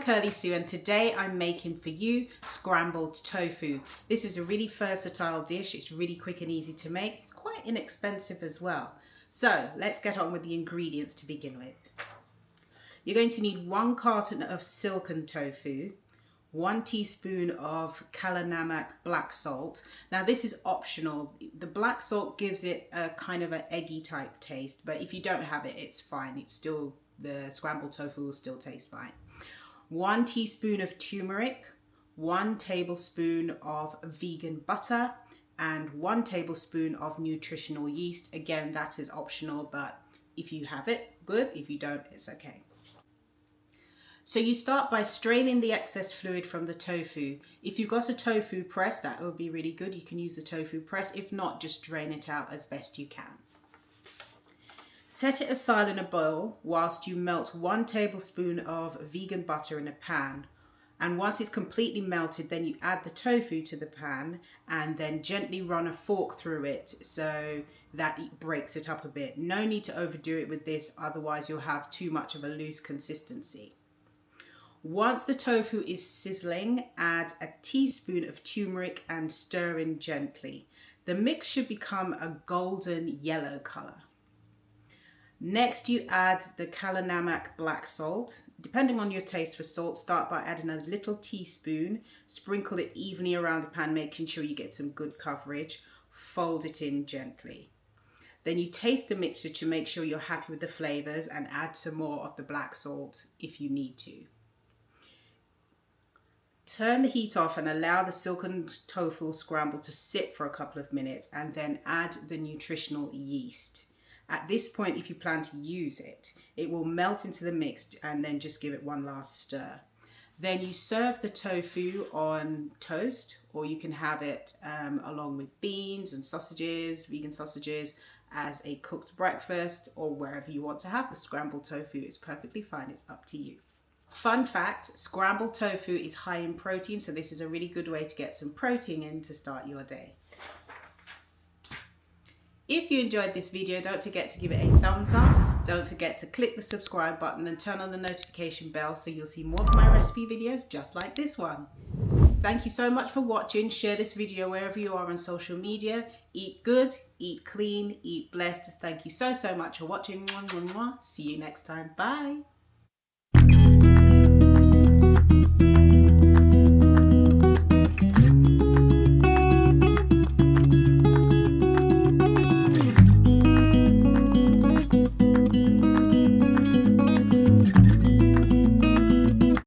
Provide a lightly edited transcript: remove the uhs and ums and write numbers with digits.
I'm Kirly-sue and today I'm making for you scrambled tofu. This is a really versatile dish. It's really quick and easy to make. It's quite inexpensive as well. So let's get on with the ingredients to begin with. You're going to need 1 carton of silken tofu, 1 teaspoon of kalanamak black salt. Now this is optional. The black salt gives it a kind of an eggy type taste, but if you don't have it, it's fine. It's still, the scrambled tofu will still taste fine. 1 teaspoon of turmeric, 1 tablespoon of vegan butter, and 1 tablespoon of nutritional yeast. Again, that is optional, but if you have it, good. If you don't, it's okay. So you start by straining the excess fluid from the tofu. If you've got a tofu press, that would be really good. You can use the tofu press. If not, just drain it out as best you can. Set it aside in a bowl whilst you melt 1 tablespoon of vegan butter in a pan. And once it's completely melted, then you add the tofu to the pan and then gently run a fork through it so that it breaks it up a bit. No need to overdo it with this, otherwise you'll have too much of a loose consistency. Once the tofu is sizzling, add a teaspoon of turmeric and stir in gently. The mix should become a golden yellow color. Next, you add the kalanamak black salt. Depending on your taste for salt, start by adding a little teaspoon. Sprinkle it evenly around the pan, making sure you get some good coverage. Fold it in gently. Then you taste the mixture to make sure you're happy with the flavors and add some more of the black salt if you need to. Turn the heat off and allow the silken tofu scramble to sit for a couple of minutes and then add the nutritional yeast. At this point, if you plan to use it, it will melt into the mix and then just give it one last stir. Then you serve the tofu on toast, or you can have it along with beans and sausages, vegan sausages, as a cooked breakfast, or wherever you want to have the scrambled tofu. It's perfectly fine, it's up to you. Fun fact, scrambled tofu is high in protein, so this is a really good way to get some protein in to start your day. If you enjoyed this video, don't forget to give it a thumbs up. Don't forget to click the subscribe button and turn on the notification bell so you'll see more of my recipe videos just like this one. Thank you so much for watching. Share this video wherever you are on social media. Eat good, eat clean, eat blessed. Thank you so much for watching. See you next time. Bye.